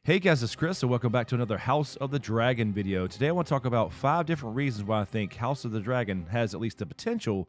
Hey guys, it's Chris, and welcome back to another House of the Dragon video. Today I want to talk about 5 different reasons why I think House of the Dragon has at least the potential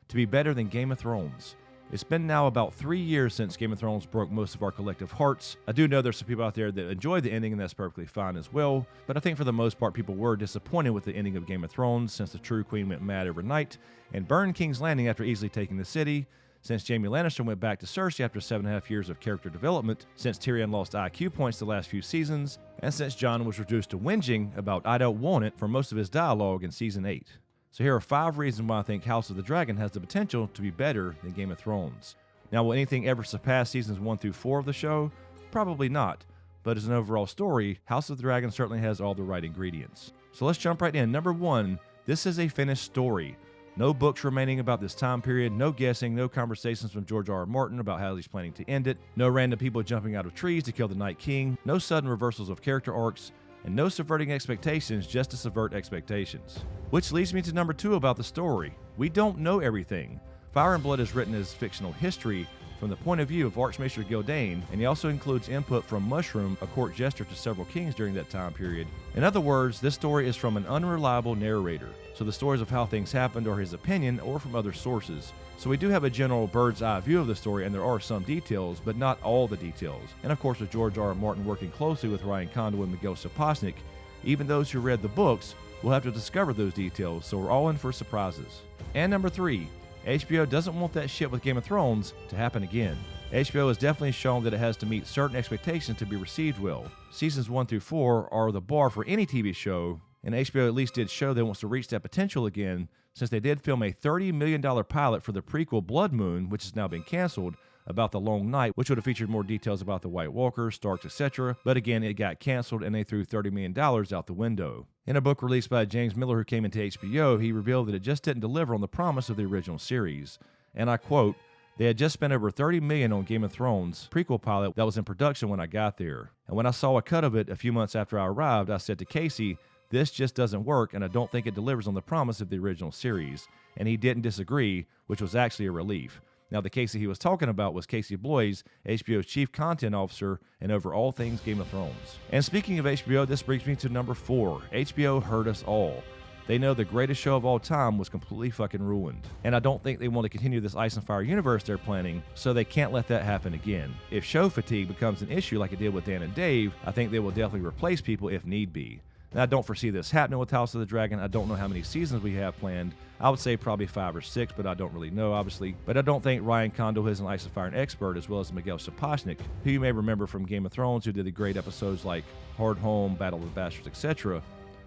to be better than Game of Thrones. It's been now about 3 years since Game of Thrones broke most of our collective hearts. I do know there's some people out there that enjoy the ending, and that's perfectly fine as well, but I think for the most part people were disappointed with the ending of Game of Thrones since the True Queen went mad overnight and burned King's Landing after easily taking the city, since Jaime Lannister went back to Cersei after 7.5 years of character development, since Tyrion lost IQ points the last few seasons, and since Jon was reduced to whinging about "I don't want it" for most of his dialogue in Season 8. So here are 5 reasons why I think House of the Dragon has the potential to be better than Game of Thrones. Now, will anything ever surpass Seasons 1 through 4 of the show? Probably not, but as an overall story, House of the Dragon certainly has all the right ingredients. So let's jump right in. Number 1, this is a finished story. No books remaining about this time period, no guessing, no conversations from George R.R. Martin about how he's planning to end it, no random people jumping out of trees to kill the Night King, no sudden reversals of character arcs, and no subverting expectations just to subvert expectations. Which leads me to number 2 about the story. We don't know everything. Fire and Blood is written as fictional history from the point of view of Archmaester Gildain, and he also includes input from Mushroom, a court jester to several kings during that time period. In other words, this story is from an unreliable narrator, so the stories of how things happened are his opinion or from other sources. So we do have a general bird's eye view of the story, and there are some details, but not all the details. And of course, with George R.R. Martin working closely with Ryan Condal and Miguel Sapochnik, even those who read the books will have to discover those details, so we're all in for surprises. And number 3, HBO doesn't want that shit with Game of Thrones to happen again. HBO has definitely shown that it has to meet certain expectations to be received well. Seasons 1 through 4 are the bar for any TV show, and HBO at least did show that it wants to reach that potential again, since they did film a $30 million pilot for the prequel Blood Moon, which has now been canceled, about the Long Night, which would have featured more details about the White Walkers, Starks, etc. But again, it got canceled and they threw $30 million out the window. In a book released by James Miller, who came into HBO, he revealed that it just didn't deliver on the promise of the original series. And I quote, "They had just spent over $30 million on Game of Thrones prequel pilot that was in production when I got there. And when I saw a cut of it a few months after I arrived, I said to Casey, this just doesn't work, and I don't think it delivers on the promise of the original series." And he didn't disagree, which was actually a relief. Now, the Casey he was talking about was Casey Bloys, HBO's chief content officer and over all things Game of Thrones. And speaking of HBO, this brings me to number 4. HBO hurt us all. They know the greatest show of all time was completely fucking ruined. And I don't think they want to continue this Ice and Fire universe they're planning, so they can't let that happen again. If show fatigue becomes an issue like it did with Dan and Dave, I think they will definitely replace people if need be. Now, I don't foresee this happening with House of the Dragon. I don't know how many seasons we have planned. I would say probably 5 or 6, but I don't really know, obviously. But I don't think Ryan Condal is an Ice and Fire expert, as well as Miguel Sapochnik, who you may remember from Game of Thrones, who did the great episodes like Hard Home, Battle of the Bastards, etc.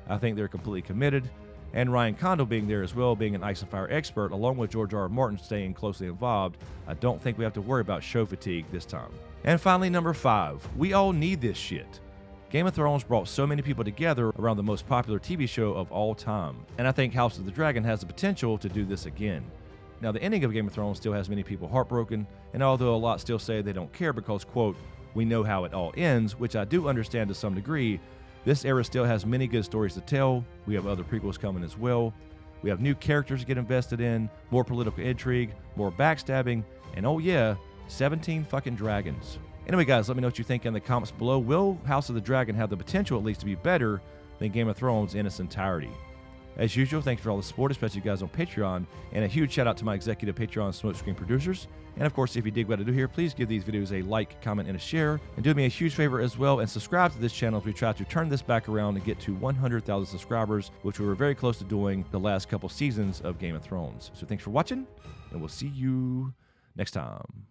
I think they're completely committed. And Ryan Condal being there as well, being an Ice and Fire expert, along with George R.R. Martin staying closely involved, I don't think we have to worry about show fatigue this time. And finally, number 5, we all need this shit. Game of Thrones brought so many people together around the most popular TV show of all time, and I think House of the Dragon has the potential to do this again. Now, the ending of Game of Thrones still has many people heartbroken, and although a lot still say they don't care because, quote, we know how it all ends, which I do understand to some degree, this era still has many good stories to tell. We have other prequels coming as well. We have new characters to get invested in, more political intrigue, more backstabbing, and oh yeah, 17 fucking dragons. Anyway, guys, let me know what you think in the comments below. Will House of the Dragon have the potential at least to be better than Game of Thrones in its entirety? As usual, thanks for all the support, especially you guys on Patreon, and a huge shout out to my executive Patreon SmokeScreen producers. And of course, if you dig what I do here, please give these videos a like, comment, and a share. And do me a huge favor as well, and subscribe to this channel as we try to turn this back around and get to 100,000 subscribers, which we were very close to doing the last couple seasons of Game of Thrones. So thanks for watching, and we'll see you next time.